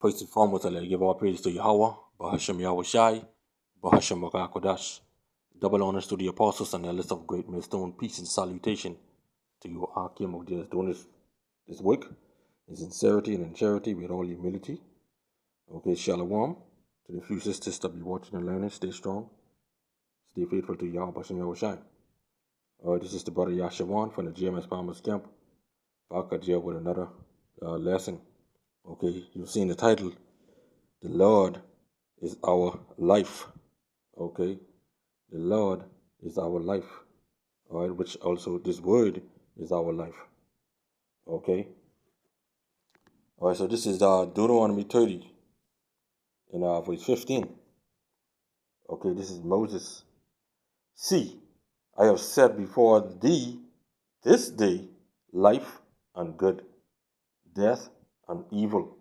First and foremost, I'd like to give all praise to Yahweh, Bahashem Yahushai, Bahashem Kodash. Double honors to the apostles and elders of great millstone. Peace and salutation to you, Akim of Jesus, doing this work in sincerity and in charity with all humility. Okay, Shalom to the few sisters that be watching and learning. Stay strong. Stay faithful to Yahweh, Bahashem Yahushai. Alright, this is the brother Yashawan from the GMS Palmer's Camp. Back at you with another lesson. Okay, you've seen the title. The Lord is our life. Okay, the Lord is our life. Alright, which also this word is our life. Okay. Alright, so this is Deuteronomy 30 in verse 15. Okay, this is Moses. See, I have set before thee this day life and good, death and evil.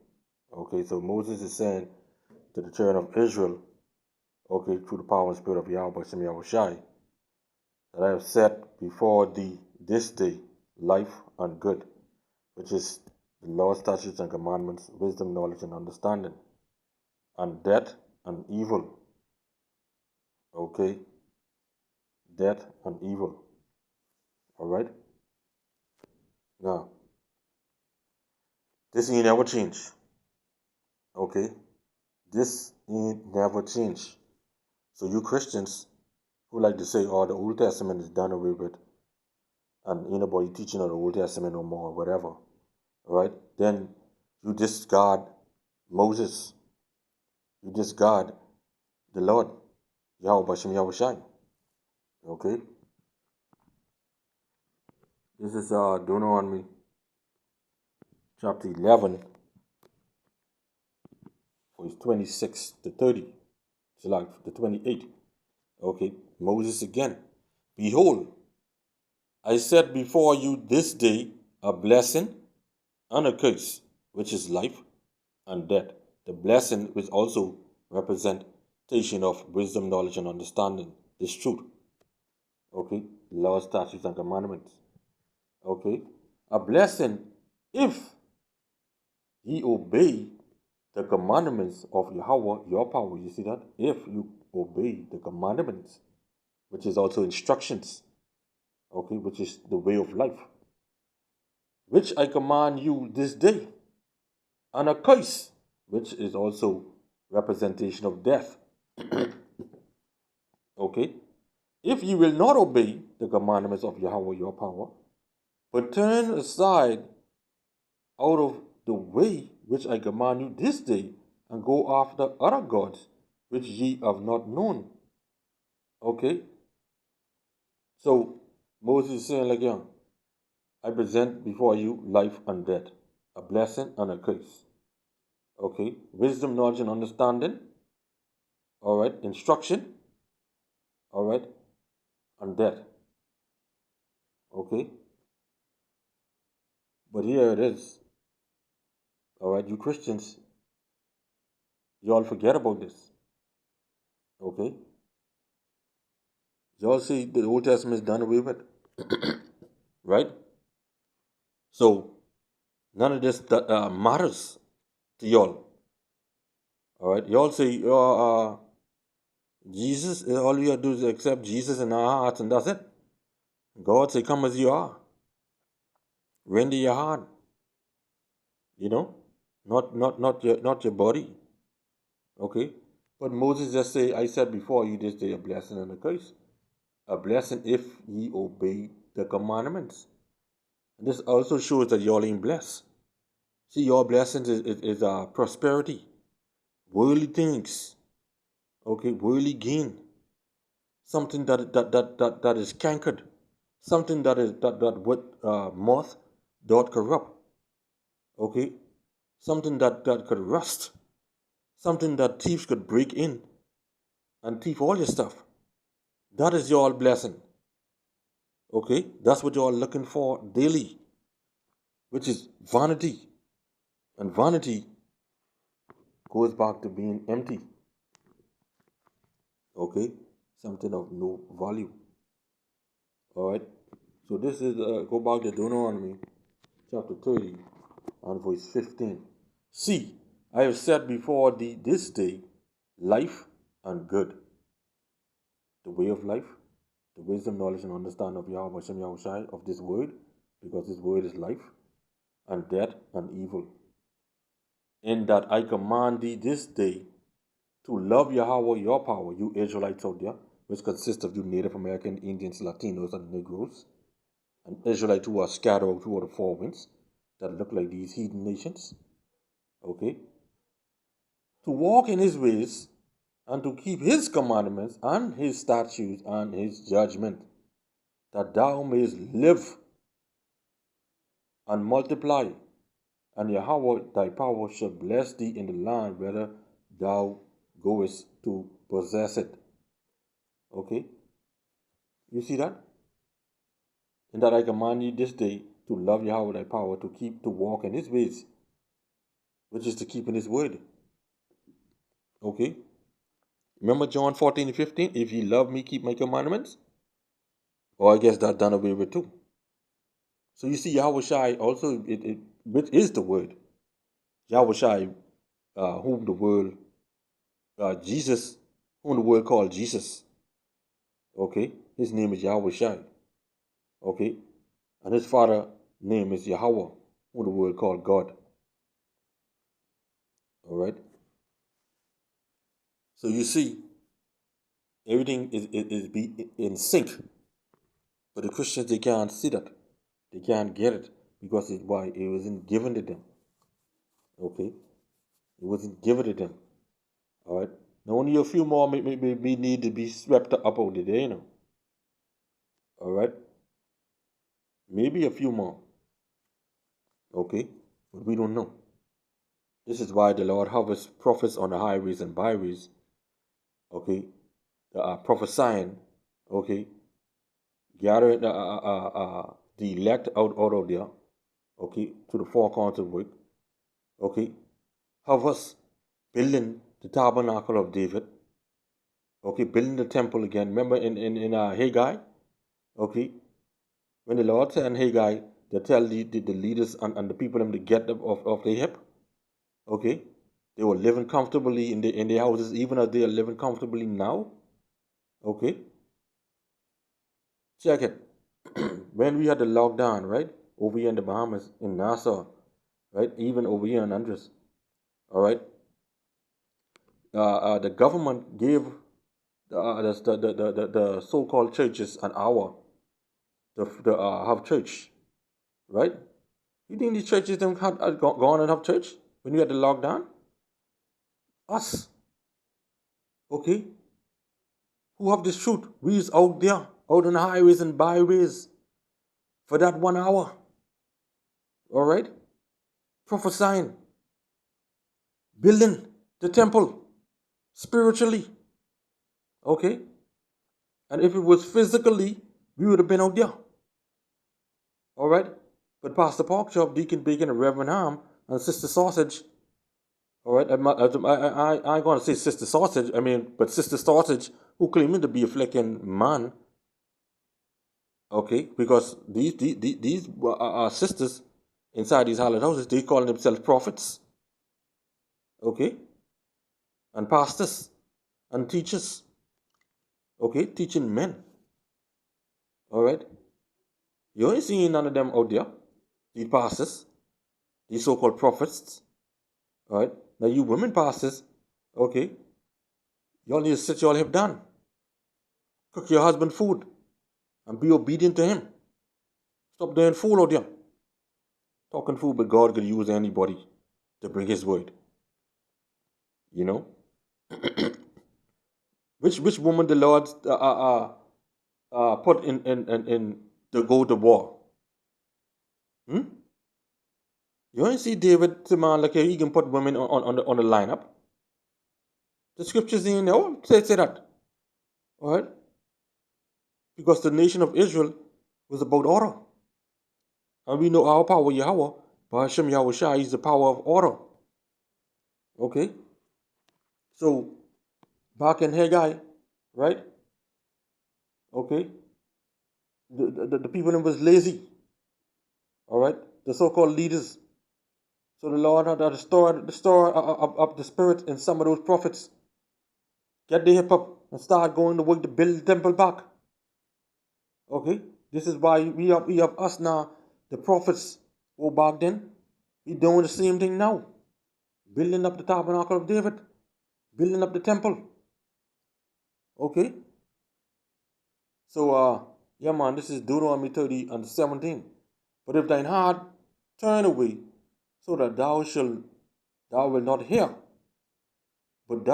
Okay, so Moses is saying to the children of Israel, okay, through the power and spirit of Yahweh, Shem Yahushai, that I have set before thee this day life and good, which is the law, statutes, and commandments, wisdom, knowledge, and understanding, and death and evil. Okay, death and evil. All right. Now, this ain't never change. Okay, this ain't never change. So you Christians who like to say, "Oh, the Old Testament is done away with," and ain't nobody teaching of the Old Testament no more, or whatever. All right, then you discard Moses. You discard the Lord, Yahweh Bashem Yahushai. Okay, this is Deuteronomy chapter 11, verse 26 to 30. It's like the 28. Okay, Moses again. Behold, I set before you this day a blessing and a curse, which is life and death. The blessing which also representation of wisdom, knowledge, and understanding, this truth. Okay, law, statutes, and commandments. Okay, a blessing if ye obey the commandments of Yahweh, your power. You see that? If you obey the commandments, which is also instructions, okay, which is the way of life, which I command you this day, and a curse, which is also representation of death. Okay, if you will not obey the commandments of Yahweh your power, but turn aside out of the way which I command you this day, and go after other gods which ye have not known. Okay, so Moses is saying like, yeah, I present before you life and death, a blessing and a curse. Okay, wisdom, knowledge, and understanding. All right, instruction. All right, and death. Okay, but here it is. All right, you Christians, you all forget about this. Okay, you all see the Old Testament is done away with, right? So none of this matters to y'all. All right, y'all say, Jesus, all you have to do is accept Jesus in our hearts, and that's it. God say, come as you are. Render your heart. You know, not your body. Okay, but Moses just say, I said before you this day a blessing and a curse. A blessing if ye obey the commandments. And this also shows that y'all ain't blessed. See, your blessings is prosperity, worldly things. Okay, worldly gain. Something that is cankered, something that what moth doth corrupt. Okay, something that could rust, something that thieves could break in and thief all your stuff. That is your blessing. Okay, that's what you're looking for daily, which is vanity, and vanity goes back to being empty. Okay, something of no value. All right. So this is go back to Deuteronomy chapter 30 and verse 15. See, I have set before thee this day life and good, the way of life, the wisdom, knowledge, and understanding of Yahweh Hashem Yahushai, of this word, because this word is life, and death and evil. In that I command thee this day to love Yahweh your power, you Israelites out there, which consists of you Native American, Indians, Latinos, and Negroes, and Israelites who are scattered out through the four winds, that look like these heathen nations, okay? To walk in his ways, and to keep his commandments, and his statutes, and his judgment, that thou mayest live and multiply, and Yahweh thy power shall bless thee in the land whether thou goest to possess it. Okay? You see that? In that I command you this day to love Yahweh thy power, to walk in his ways, which is to keep in his word. Okay? Remember John 14 and 15? If ye love me, keep my commandments. Or I guess that done away with too. So you see Yahweh Shai also, which is the word. Yahweh Shai, whom the world, Jesus, whom the world called Jesus. Okay? His name is Yahweh Shai. Okay? And his father name is Yahweh, whom the world called God. Alright? So you see, everything is be in sync. But the Christians, they can't see that. They can't get it because it wasn't given to them. Okay? It wasn't given to them. Alright? Now only a few more may need to be swept up out of there, you know. Alright? Maybe a few more. Okay? But we don't know. This is why the Lord hovers prophets on the highways and byways. Okay? That are prophesying. Okay? Gathering the elect out of there. Okay? To the four corners of work. Okay? Hovers building the tabernacle of David. Okay? Building the temple again. Remember in Haggai? Okay? When the Lord said in Haggai, they tell the leaders and the people to get up off their hip. Okay? They were living comfortably in their houses, even as they are living comfortably now. Okay? Check it. When we had the lockdown, right? Over here in the Bahamas, in Nassau, right? Even over here in Andres. Alright? The government gave the so-called churches an hour to have church. Right? You think these churches don't had gone and have church when we had the lockdown? Us. Okay? Who have this truth? We is out there, out on the highways and byways for that 1 hour. Alright? Prophesying. Building the temple spiritually. Okay? And if it was physically, we would have been out there. Alright? But Pastor Porkchop, Deacon Bacon, and Reverend Ham, and Sister Sausage, alright, I ain't going to say Sister Sausage, but Sister Sausage, who claiming to be a flicking man, okay, because these sisters inside these hallowed houses, they call themselves prophets, okay, and pastors, and teachers, okay, teaching men, alright. You ain't seeing none of them out there, these pastors, these so-called prophets, alright. Now you women pastors, okay, y'all need to sit your hip down, cook your husband food, and be obedient to him. Stop doing fool out there. Talking fool, but God could use anybody to bring his word. You know? which woman the Lord put in to go to war? You ain't see David to man like he can put women on the lineup. The scriptures in there say that. Alright? Because the nation of Israel was about order. And we know our power, Yahweh, but Hashem Yahweh Shai is the power of order. Okay? So, back in Haggai, right? Okay? The people in was lazy. Alright? The so-called leaders. So the Lord had restored of the spirit in some of those prophets. Get the hip up and start going to work to build the temple back. Okay? This is why we have us now, the prophets who back then. We doing the same thing now. Building up the tabernacle of David. Building up the temple. Okay? So yeah man, this is Deuteronomy 30 and 17. But if thine heart turn away, so that thou wilt not hear, but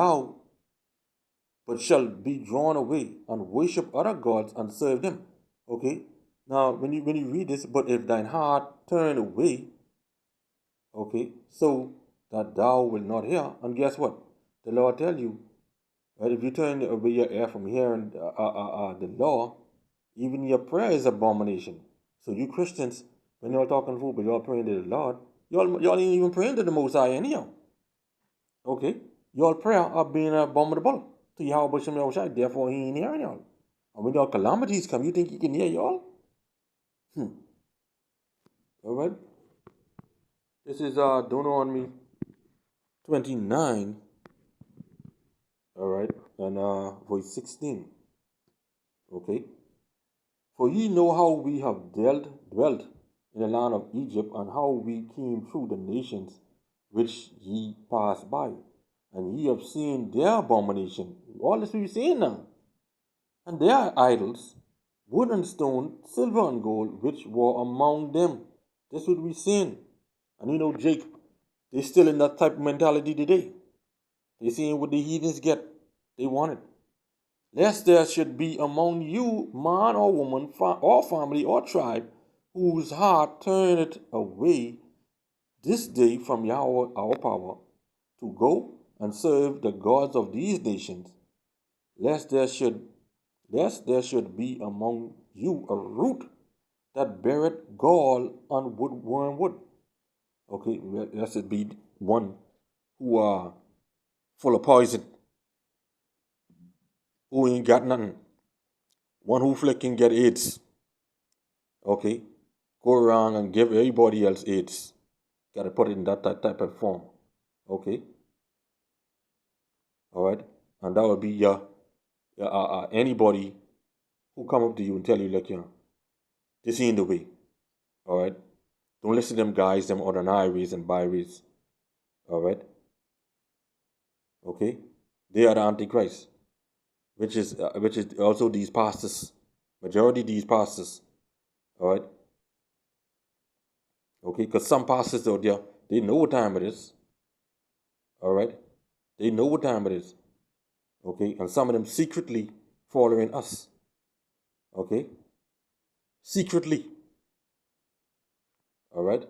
shall be drawn away and worship other gods and serve them. Okay? Now when you read this, but if thine heart turn away, okay, so that thou wilt not hear, and guess what? The Lord tell you, right, if you turn away your ear from hearing the law, even your prayer is abomination. So you Christians, when y'all talking food, but y'all praying to the Lord, y'all ain't even praying to the Most High anyhow. Okay? Y'all prayer are being abominable to Yahweh Shem Yahushai, therefore he ain't hearing y'all. And when y'all calamities come, you think he can hear y'all? Alright? This is Deuteronomy 29, alright, and verse 16. Okay? For ye know how we have dwelt in the land of Egypt, and how we came through the nations which ye passed by. And ye have seen their abomination. All this we're seeing now. And their idols, wood and stone, silver and gold, which were among them. That's what we're seeing. And you know, Jake, they still in that type of mentality today. They seeing what the heathens get. They want it. Lest there should be among you man or woman, or family or tribe, whose heart turneth away this day from Yahweh our power, to go and serve the gods of these nations, lest there should be among you a root that beareth gall and wormwood. Okay, lest it be one who are full of poison, who ain't got nothing, one who flicking get AIDS. Okay, go around and give everybody else AIDS. Got to put it in that type of form. Okay, all right, and that would be your anybody who come up to you and tell you, like, this ain't the way. All right, don't listen to them guys, them other highways and byways. All right, okay, they are the antichrist, which is also these pastors, majority of these pastors. All right, okay, because some pastors out there, they know what time it is. All right, they know what time it is. Okay, and some of them secretly following us. Okay, secretly. All right.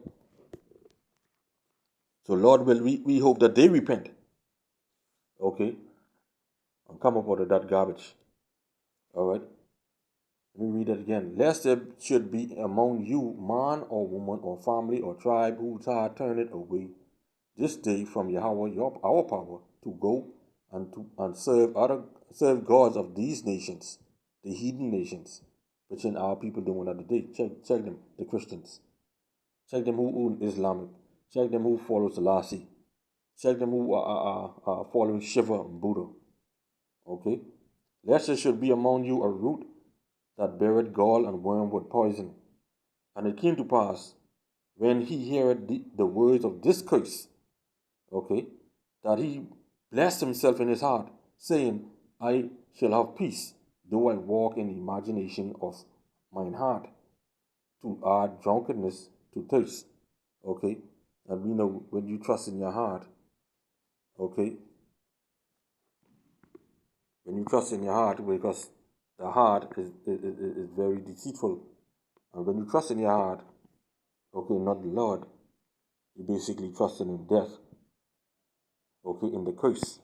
So Lord, we hope that they repent. Okay, and come up out of that garbage. All right. Let me read that again. Lest there should be among you man or woman or family or tribe whose heart turneth away this day from Yahweh our power, to go and serve gods of these nations, the heathen nations, which in our people doing that today. Check them, the Christians. Check them who Islamic. Check them who follow Selassie. Check them who are following Shiva and Buddha. Okay? Lest there should be among you a root that beareth gall and wormwood poison. And it came to pass, when he heard the words of this curse, okay, that he blessed himself in his heart, saying, I shall have peace, though I walk in the imagination of mine heart, to add drunkenness to thirst. Okay? And we know when you trust in your heart, okay, when you trust in your heart, because the heart is very deceitful. And when you trust in your heart, okay, not the Lord, you basically trusting in death, okay, in the curse.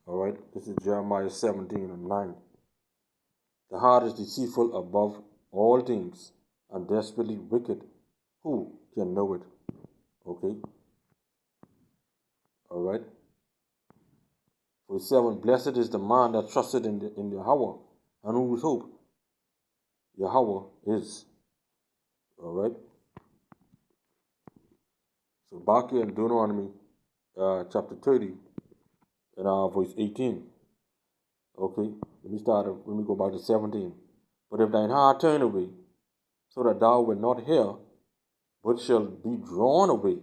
All right, this is Jeremiah 17 and 9. The heart is deceitful above all things and desperately wicked. Who can know it? Okay, all right. Verse 7, blessed is the man that trusted in Yahweh, and whose hope Yahweh is. All right. So back here in Deuteronomy chapter 30 and verse 18. Okay, let me go back to 17. But if thine heart turn away, so that thou wilt not hear, but shall be drawn away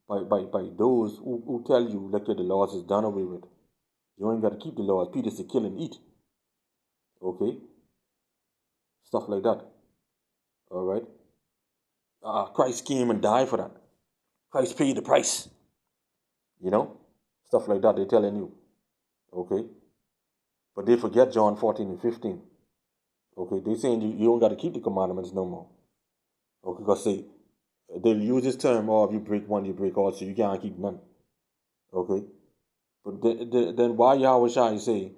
by those who tell you, look at the laws is done away with. You ain't got to keep the laws. Peter said, kill and eat. Okay, stuff like that. All right. Christ came and died for that. Christ paid the price. You know, stuff like that. They're telling you. Okay, but they forget John 14 and 15. Okay, they saying you don't got to keep the commandments no more. Okay, because they'll use this term, oh, if you break one, you break all, so you can't keep none. Okay, but then why Yahweh Shai say,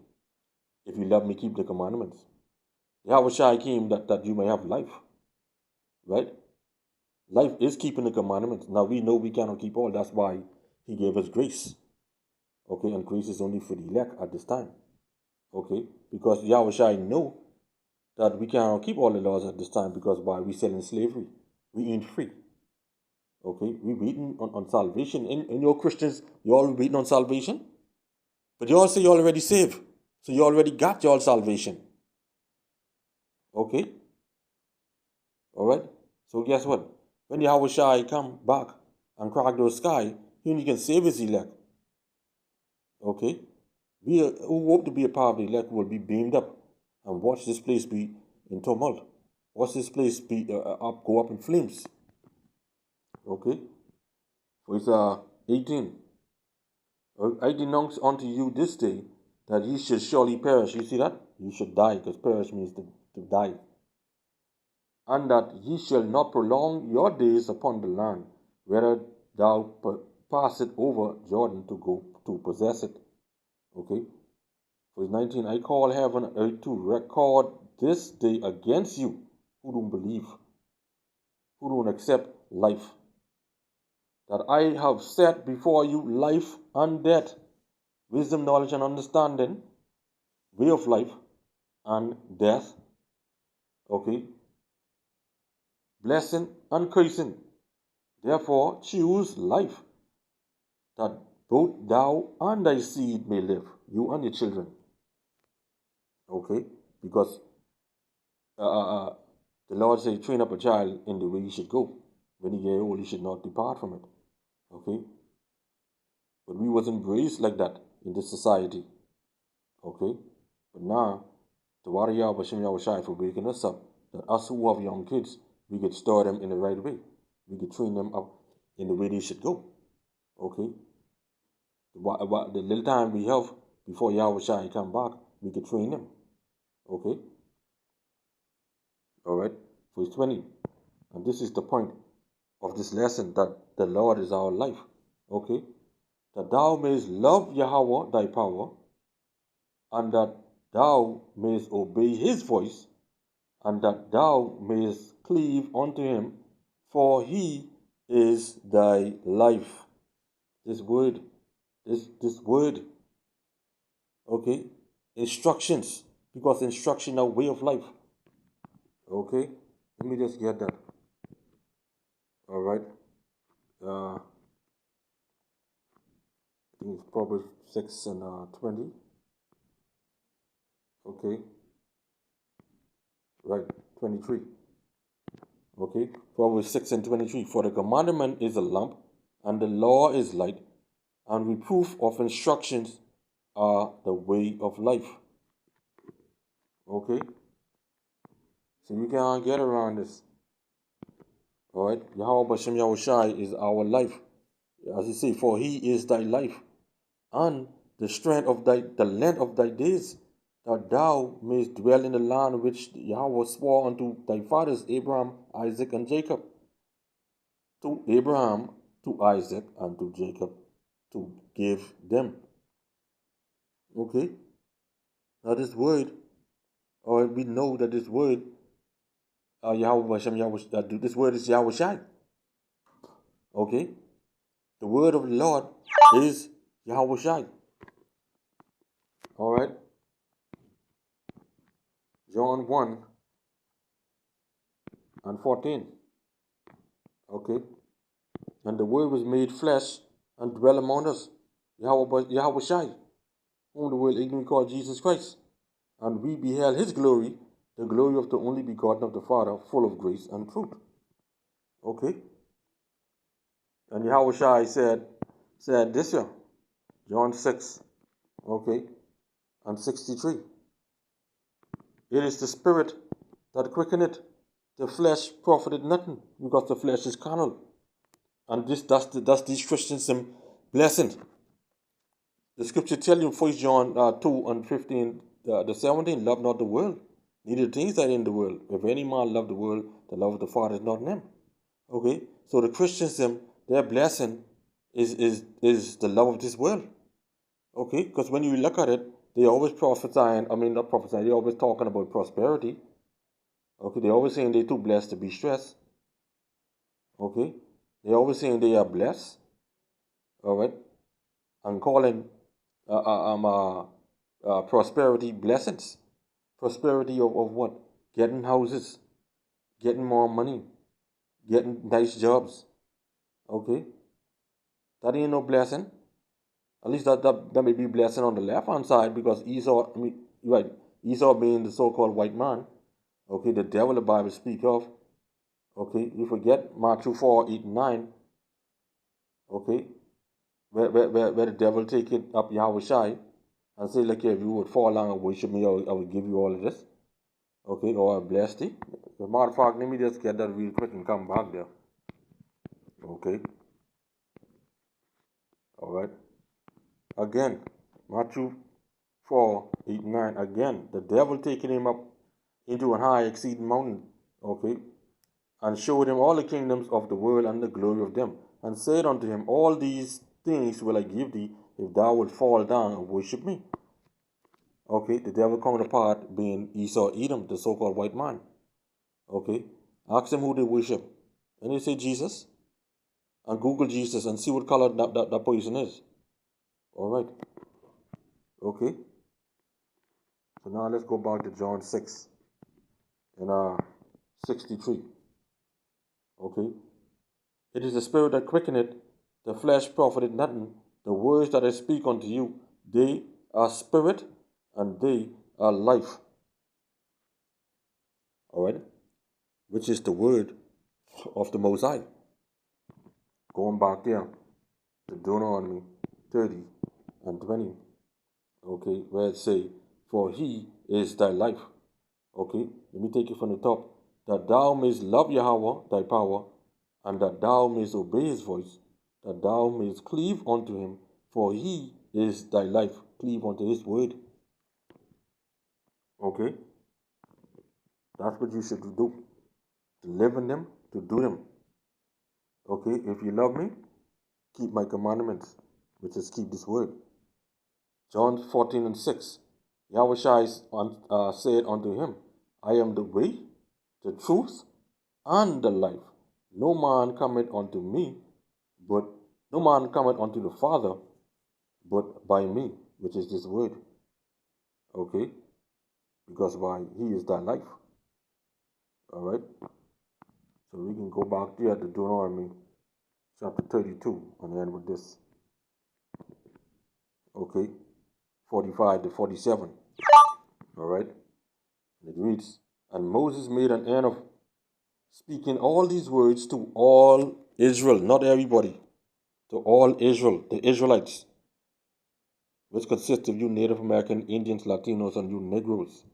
if you love me, keep the commandments? Yahweh Shai came that you may have life, right? Life is keeping the commandments. Now we know we cannot keep all. That's why he gave us grace. Okay, and grace is only for the elect at this time. Okay, because Yahweh Shai know that we cannot keep all the laws at this time because why? We still in slavery. We ain't free. Okay, we waiting on salvation. In your Christians, you all waiting on salvation? But you all say you already saved. So you already got your salvation. Okay? Alright? So guess what? When Yahweh Shai come back and crack those sky, he only can save his elect. Okay? We who hope to be a part of the elect will be beamed up and watch this place be in tumult. Watch this place be go up in flames. Okay? Verse 18. I denounce unto you this day that ye should surely perish. You see that? You should die, because perish means to die. And that ye shall not prolong your days upon the land, whether thou pass it over Jordan to go to possess it. Okay? Verse 19, I call heaven and earth to record this day against you who don't believe, who don't accept life. That I have set before you life and death, wisdom, knowledge, and understanding, way of life, and death. Okay? Blessing and cursing. Therefore, choose life, that both thou and thy seed may live, you and your children. Okay? Because the Lord said, train up a child in the way he should go. When he get old, he should not depart from it. Okay? But we wasn't raised like that in this society. Okay? But now, the Wada Yahweh Shem Yahweh Shai for waking us up, that us who have young kids, we could store them in the right way. We could train them up in the way they should go. Okay? The little time we have before Yahweh Shai come back, we could train them. Okay? Alright? Verse 20. And this is the point of this lesson, that the Lord is our life. Okay? That thou mayest love Yahweh thy power, and that thou mayest obey his voice, and that thou mayest cleave unto him, for he is thy life. This word, this word, okay? Instructions, because instruction are way of life. Okay? Let me just get that. Alright. I think it's Proverbs 6 and 20. Okay. Right. 23. Okay. Proverbs 6 and 23. For the commandment is a lamp, and the law is light, and reproof of instructions are the way of life. Okay. So you can't get around this. Alright. Yahweh Bashem Yahweh Shai is our life. As he say, for he is thy life, and the strength of the length of thy days, that thou mayest dwell in the land which Yahweh swore unto thy fathers Abraham, Isaac, and Jacob. To Abraham, to Isaac, and to Jacob, to give them. Okay? Now this word, or we know that this word, Yahweh Hashem Yahweh, this word is Yahweh Shai. Okay? The word of the Lord is Yahweh Shai. Alright? John 1 and 14. Okay? And the word was made flesh and dwelt among us. Yahweh Shai, whom the world ignorantly called Jesus Christ. And we beheld his glory, the glory of the only begotten of the Father, full of grace and truth. Okay? And Yahweh Shai said this here, John 6, okay, and 63. It is the spirit that quickeneth, the flesh profited nothing, because the flesh is carnal. And that's these Christians some blessing. The scripture tell you, 1 John 2 and 15, the 17, love not the world, neither the things that are in the world. If any man love the world, the love of the Father is not in him. Okay? So the Christians, their blessing is the love of this world. Okay? Because when you look at it, they always not prophesying, they always talking about prosperity. Okay? They always saying they're too blessed to be stressed. Okay? They always saying they are blessed. Alright? And calling prosperity blessings. Prosperity of what? Getting houses, getting more money, getting nice jobs. Okay? That ain't no blessing. At least that may be blessing on the left hand side, because Esau being the so-called white man. Okay, the devil the Bible speak of. Okay, you forget Matthew 4, 8, and 9. Okay, where the devil take it up Yahweh Shai and say, look, if you would fall down and worship me, I will give you all of this. Okay, or I bless thee. As a matter of fact, let me just get that real quick and come back there. Okay. Alright. Again, Matthew 4, 8, 9. Again, the devil taking him up into an high exceeding mountain. Okay. And showed him all the kingdoms of the world and the glory of them. And said unto him, all these things will I give thee, if thou wilt fall down and worship me. Okay, the devil coming apart being Esau Edom, the so-called white man. Okay, ask them who they worship. And they say Jesus. And Google Jesus and see what color that person is. Alright. Okay. So now let's go back to John 6 and 63. Okay. It is the spirit that quickeneth, the flesh profited nothing. The words that I speak unto you, they are spirit and they are life. Alright? Which is the word of the Most High. Going back there to Deuteronomy 30 and 20. Okay, where it say, for he is thy life. Okay, let me take it from the top. That thou mayest love Yahweh, thy power, and that thou mayest obey his voice, that thou mayest cleave unto him, for he is thy life. Cleave unto his word. Okay, that's what you should do. To live in them, to do them. Okay, if you love me, keep my commandments, which is keep this word. John 14 and 6. Yahweh said unto him, I am the way, the truth, and the life. No man cometh unto me, but no man cometh unto the Father, but by me, which is this word. Okay? Because why? He is thy life. Alright? So we can go back there to Deuteronomy chapter 32 and end with this. Okay? 45 to 47. Alright? It reads, and Moses made an end of speaking all these words to all Israel, not everybody, to all Israel, the Israelites, which consists of you Native American, Indians, Latinos, and you Negroes,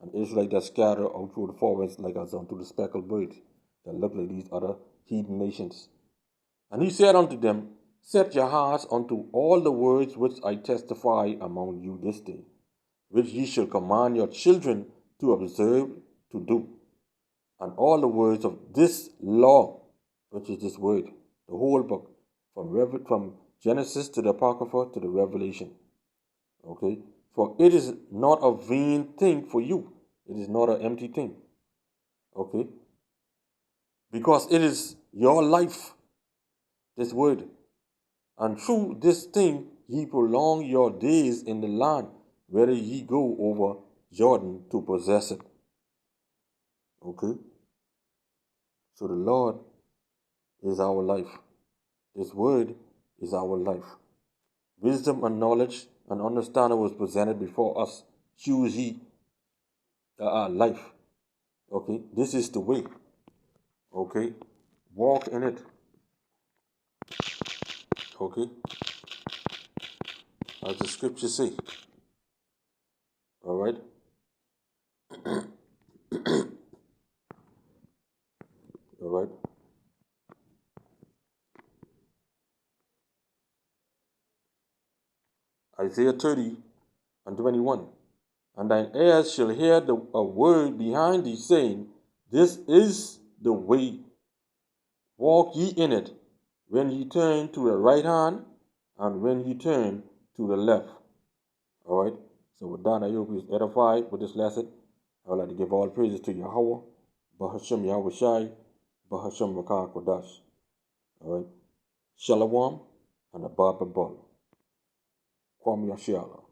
and Israelites that scatter out through the forests like us unto the speckled birds that look like these other heathen nations. And he said unto them, set your hearts unto all the words which I testify among you this day, which ye shall command your children to observe to do. And all the words of this law, which is this word, the whole book, from Genesis to the Apocrypha to the Revelation. Okay? For it is not a vain thing for you. It is not an empty thing. Okay? Because it is your life, this word. And through this thing ye prolong your days in the land, whether ye go over Jordan to possess it. Okay? So the Lord is our life. His word is our life. Wisdom and knowledge and understanding was presented before us. Choose ye life. Okay, this is the way. Okay, walk in it. Okay, as the scriptures say. All right. All right. Isaiah 30 and 21. And thine ears shall hear a word behind thee, saying, This is the way, walk ye in it, when ye turn to the right hand, and when ye turn to the left. All right. So with that, I hope you was edified with this lesson. I would like to give all praises to Yahweh, Bahashem Yahweh Shai, Bahashem Rakah Kodash. All right. Shalom and a Baba Qam Yasharahla.